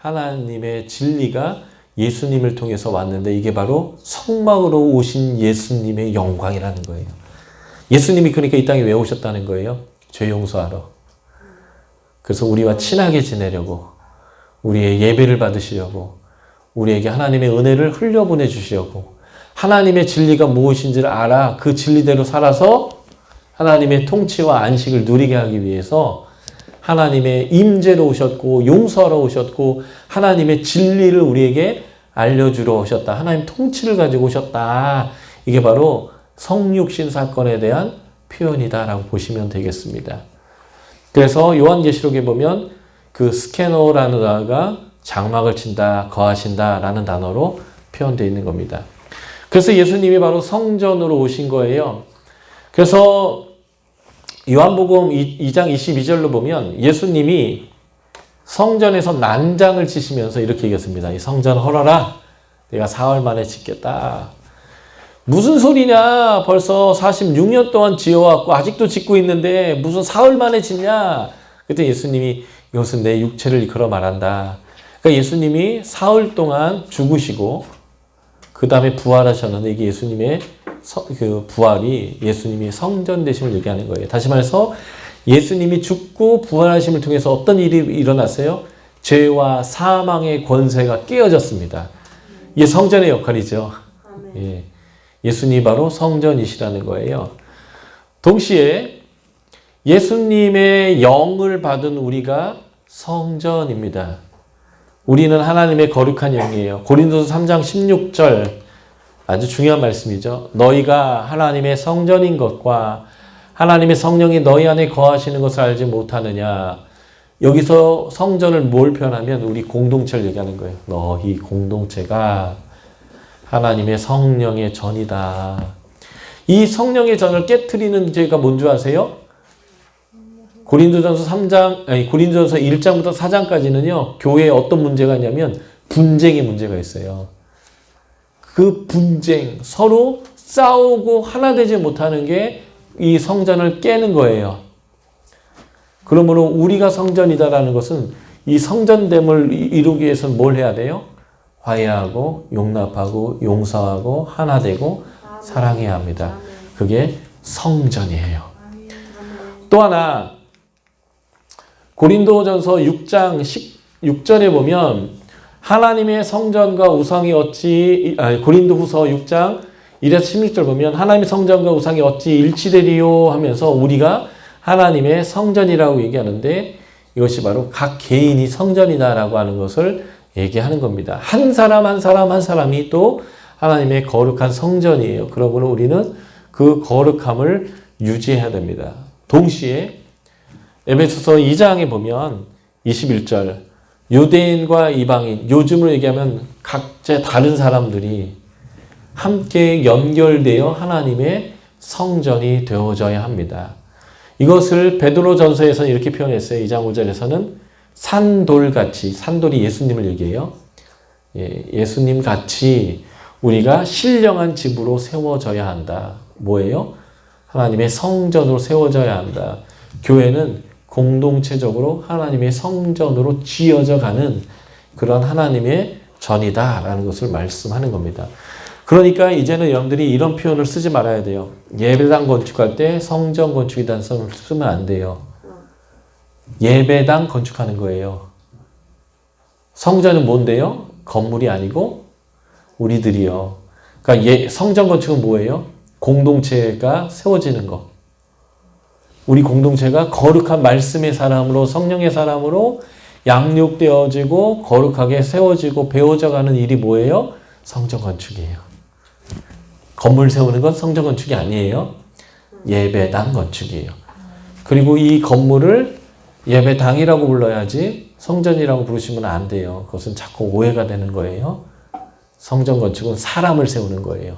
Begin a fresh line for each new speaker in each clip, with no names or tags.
하나님의 진리가 예수님을 통해서 왔는데 이게 바로 성막으로 오신 예수님의 영광이라는 거예요. 예수님이 그러니까 이 땅에 왜 오셨다는 거예요? 죄 용서하러. 그래서 우리와 친하게 지내려고, 우리의 예배를 받으시려고, 우리에게 하나님의 은혜를 흘려보내 주시려고, 하나님의 진리가 무엇인지를 알아 그 진리대로 살아서 하나님의 통치와 안식을 누리게 하기 위해서 하나님의 임재로 오셨고 용서하러 오셨고 하나님의 진리를 우리에게 알려주러 오셨다. 하나님 통치를 가지고 오셨다. 이게 바로 성육신 사건에 대한 표현이다라고 보시면 되겠습니다. 그래서 요한계시록에 보면 그 스케노라는 단어가 장막을 친다, 거하신다 라는 단어로 표현되어 있는 겁니다. 그래서 예수님이 바로 성전으로 오신 거예요. 그래서 요한복음 2장 22절로 보면 예수님이 성전에서 난장을 치시면서 이렇게 얘기했습니다. 이 성전 헐어라. 내가 사흘 만에 짓겠다. 무슨 소리냐. 벌써 46년 동안 지어왔고 아직도 짓고 있는데 무슨 사흘 만에 짓냐. 그때 예수님이 이것은 내 육체를 일컬어 말한다. 그러니까 예수님이 사흘 동안 죽으시고 그 다음에 부활하셨는데 이게 예수님의 그 부활이 예수님이 성전 되심을 얘기하는 거예요. 다시 말해서 예수님이 죽고 부활하심을 통해서 어떤 일이 일어났어요? 죄와 사망의 권세가 깨어졌습니다. 이게 성전의 역할이죠. 예. 예수님이 바로 성전이시라는 거예요. 동시에 예수님의 영을 받은 우리가 성전입니다. 우리는 하나님의 거룩한 영이에요. 고린도서 3장 16절 아주 중요한 말씀이죠. 너희가 하나님의 성전인 것과 하나님의 성령이 너희 안에 거하시는 것을 알지 못하느냐. 여기서 성전을 뭘 표현하면 우리 공동체를 얘기하는 거예요. 너희 공동체가 하나님의 성령의 전이다. 이 성령의 전을 깨트리는 죄가 뭔지 아세요? 고린도전서 1장부터 4장까지는요. 교회에 어떤 문제가 있냐면 분쟁의 문제가 있어요. 그 분쟁, 서로 싸우고 하나 되지 못하는 게 이 성전을 깨는 거예요. 그러므로 우리가 성전이다라는 것은 이 성전됨을 이루기 위해서는 뭘 해야 돼요? 화해하고 용납하고 용서하고 하나 되고 사랑해야 합니다. 그게 성전이에요. 또 하나 고린도전서 6장 6절에 보면 하나님의 성전과 우상이 어찌 고린도후서 6장 1에서 16절 보면 하나님의 성전과 우상이 어찌 일치되리요 하면서 우리가 하나님의 성전이라고 얘기하는데 이것이 바로 각 개인이 성전이다라고 하는 것을 얘기하는 겁니다. 한 사람 한 사람이 또 하나님의 거룩한 성전이에요. 그러므로 우리는 그 거룩함을 유지해야 됩니다. 동시에 에베소서 2장에 보면 21절 유대인과 이방인, 요즘으로 얘기하면 각자 다른 사람들이 함께 연결되어 하나님의 성전이 되어져야 합니다. 이것을 베드로전서에서는 이렇게 표현했어요. 2장 5절에서는 산돌같이, 산돌이 예수님을 얘기해요. 예수님 같이 우리가 신령한 집으로 세워져야 한다. 뭐예요? 하나님의 성전으로 세워져야 한다. 교회는 공동체적으로 하나님의 성전으로 지어져 가는 그런 하나님의 전이다라는 것을 말씀하는 겁니다. 그러니까 이제는 여러분들이 이런 표현을 쓰지 말아야 돼요. 예배당 건축할 때 성전 건축이라는 선을 쓰면 안 돼요. 예배당 건축하는 거예요. 성전은 뭔데요? 건물이 아니고 우리들이요. 그러니까 성전 건축은 뭐예요? 공동체가 세워지는 거. 우리 공동체가 거룩한 말씀의 사람으로 성령의 사람으로 양육되어지고 거룩하게 세워지고 배워져 가는 일이 뭐예요? 성전 건축이에요. 건물 세우는 건 성전 건축이 아니에요. 예배당 건축이에요. 그리고 이 건물을 예배당이라고 불러야지 성전이라고 부르시면 안 돼요. 그것은 자꾸 오해가 되는 거예요. 성전 건축은 사람을 세우는 거예요.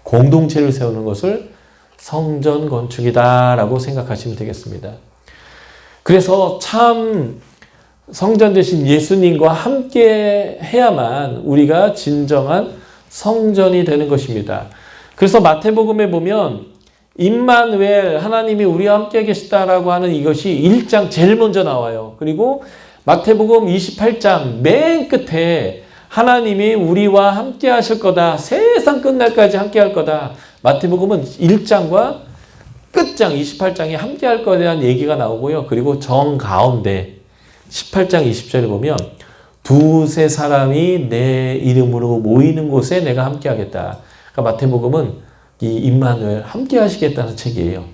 공동체를 세우는 것을 성전 건축이다라고 생각하시면 되겠습니다. 그래서 참 성전 되신 예수님과 함께 해야만 우리가 진정한 성전이 되는 것입니다. 그래서 마태복음에 보면 임마누엘 하나님이 우리와 함께 계시다라고 하는 이것이 1장 제일 먼저 나와요. 그리고 마태복음 28장 맨 끝에 하나님이 우리와 함께 하실 거다. 세상 끝날까지 함께 할 거다. 마태복음은 1장과 끝장 28장에 함께 할 거에 대한 얘기가 나오고요. 그리고 정 가운데 18장 20절에 보면 두세 사람이 내 이름으로 모이는 곳에 내가 함께 하겠다. 그러니까 마태복음은 이 임마누엘 함께 하시겠다는 책이에요.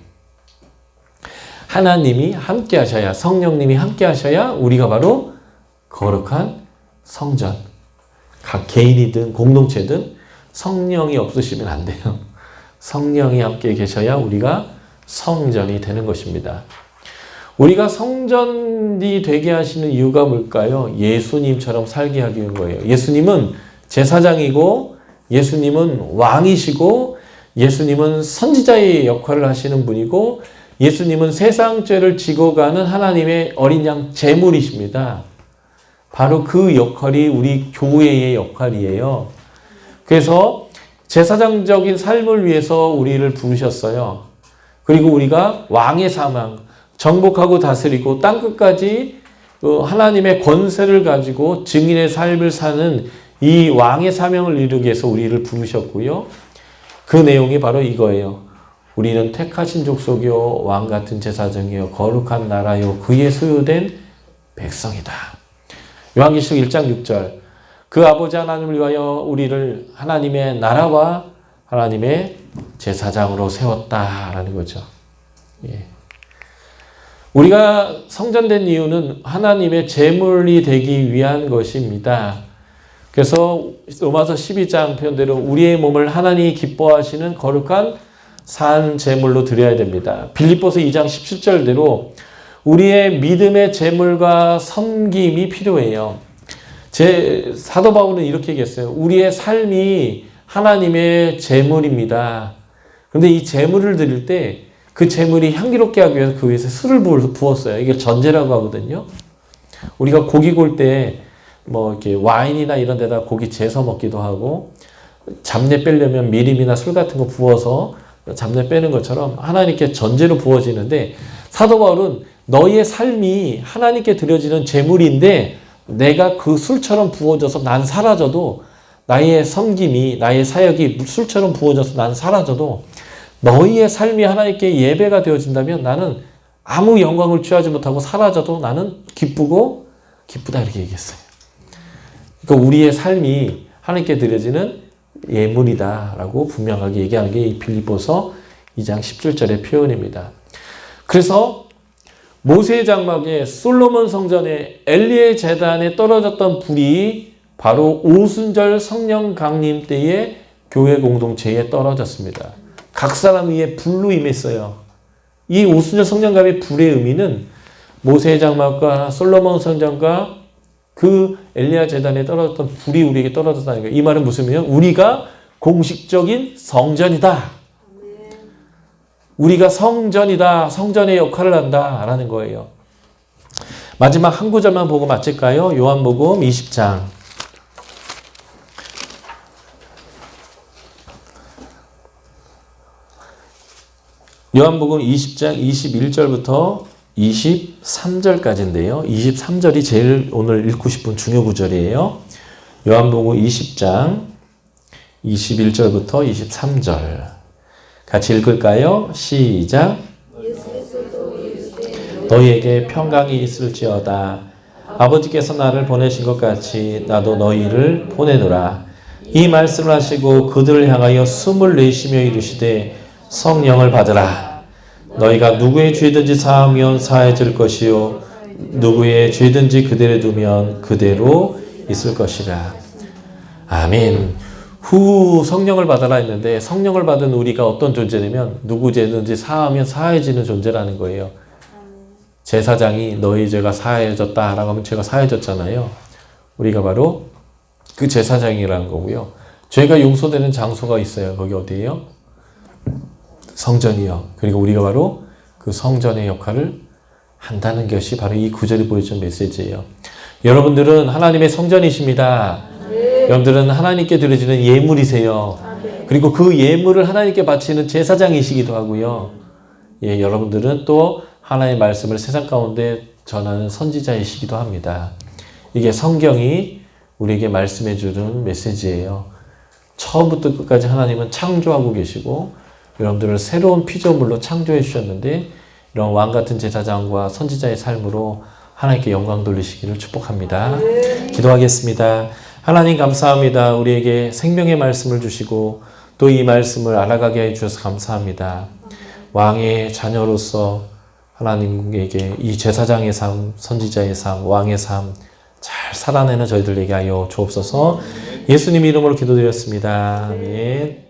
하나님이 함께 하셔야, 성령님이 함께 하셔야 우리가 바로 거룩한 성전, 각 개인이든 공동체든 성령이 없으시면 안 돼요. 성령이 함께 계셔야 우리가 성전이 되는 것입니다. 우리가 성전이 되게 하시는 이유가 뭘까요? 예수님처럼 살게 하기 위한 거예요. 예수님은 제사장이고 예수님은 왕이시고 예수님은 선지자의 역할을 하시는 분이고 예수님은 세상 죄를 지고 가는 하나님의 어린 양 제물이십니다. 바로 그 역할이 우리 교회의 역할이에요. 그래서 제사장적인 삶을 위해서 우리를 부르셨어요. 그리고 우리가 왕의 사망, 정복하고 다스리고 땅끝까지 하나님의 권세를 가지고 증인의 삶을 사는 이 왕의 사명을 이루기 위해서 우리를 부르셨고요. 그 내용이 바로 이거예요. 우리는 택하신 족속이요 왕같은 제사장이요 거룩한 나라요 그의 소유된 백성이다. 요한계시록 1장 6절 그 아버지 하나님을 위하여 우리를 하나님의 나라와 하나님의 제사장으로 세웠다라는 거죠. 예. 우리가 성전된 이유는 하나님의 제물이 되기 위한 것입니다. 그래서 로마서 12장 표현대로 우리의 몸을 하나님이 기뻐하시는 거룩한 산 제물로 드려야 됩니다. 빌립보서 2장 17절대로 우리의 믿음의 제물과 섬김이 필요해요. 사도 바울은 이렇게 얘기했어요. 우리의 삶이 하나님의 제물입니다. 그런데 이 제물을 드릴 때 그 제물이 향기롭게 하기 위해서 그 위에서 술을 부었어요. 이게 전제라고 하거든요. 우리가 고기 구울 때 뭐 이렇게 와인이나 이런 데다 고기 재서 먹기도 하고 잡내 빼려면 미림이나 술 같은 거 부어서 잡내 빼는 것처럼 하나님께 전제로 부어지는데 사도 바울은 너희의 삶이 하나님께 드려지는 제물인데 내가 그 술처럼 부어져서 난 사라져도 나의 섬김이 나의 사역이 술처럼 부어져서 난 사라져도 너희의 삶이 하나님께 예배가 되어진다면 나는 아무 영광을 취하지 못하고 사라져도 나는 기쁘다 이렇게 얘기했어요. 그러니까 우리의 삶이 하나님께 드려지는 예물이다라고 분명하게 얘기하는 게 이 빌립보서 2장 17절의 표현입니다. 그래서 모세의 장막에 솔로몬 성전에 엘리의 제단에 떨어졌던 불이 바로 오순절 성령 강림 때의 교회 공동체에 떨어졌습니다. 각 사람 위에 불로 임했어요. 이 오순절 성령감의 불의 의미는 모세의 장막과 솔로몬 성전과 그 엘리야 제단에 떨어졌던 불이 우리에게 떨어졌다는 거예요. 이 말은 무슨 의미예요? 우리가 공식적인 성전이다. 우리가 성전이다. 성전의 역할을 한다라는 거예요. 마지막 한 구절만 보고 마칠까요? 요한복음 20장. 요한복음 20장 21절부터 23절까지인데요. 23절이 제일 오늘 읽고 싶은 중요 구절이에요. 요한복음 20장 21절부터 23절 같이 읽을까요? 시작. 너희에게 평강이 있을지어다. 아버지께서 나를 보내신 것 같이 나도 너희를 보내노라. 이 말씀을 하시고 그들을 향하여 숨을 내쉬며 이르시되 성령을 받으라. 너희가 누구의 죄든지 사하면 사해질 것이요 누구의 죄든지 그대로 두면 그대로 있을 것이라. 아멘. 후 성령을 받아라 했는데 성령을 받은 우리가 어떤 존재냐면 누구 죄든지 사하면 사해지는 존재라는 거예요. 제사장이 너희 죄가 사해졌다라고 하면 죄가 사해졌잖아요. 우리가 바로 그 제사장이라는 거고요. 죄가 용서되는 장소가 있어요. 거기 어디예요? 성전이요. 그리고 우리가 바로 그 성전의 역할을 한다는 것이 바로 이 구절이 보여주는 메시지예요. 여러분들은 하나님의 성전이십니다. 네. 여러분들은 하나님께 드려지는 예물이세요. 네. 그리고 그 예물을 하나님께 바치는 제사장이시기도 하고요. 예, 여러분들은 또 하나님의 말씀을 세상 가운데 전하는 선지자이시기도 합니다. 이게 성경이 우리에게 말씀해 주는 메시지예요. 처음부터 끝까지 하나님은 창조하고 계시고 여러분들을 새로운 피조물로 창조해 주셨는데 이런 왕 같은 제사장과 선지자의 삶으로 하나님께 영광 돌리시기를 축복합니다. 기도하겠습니다. 하나님 감사합니다. 우리에게 생명의 말씀을 주시고 또 이 말씀을 알아가게 해주셔서 감사합니다. 왕의 자녀로서 하나님에게 이 제사장의 삶, 선지자의 삶, 왕의 삶 잘 살아내는 저희들에게 하여 주옵소서. 예수님 이름으로 기도드렸습니다. 아멘.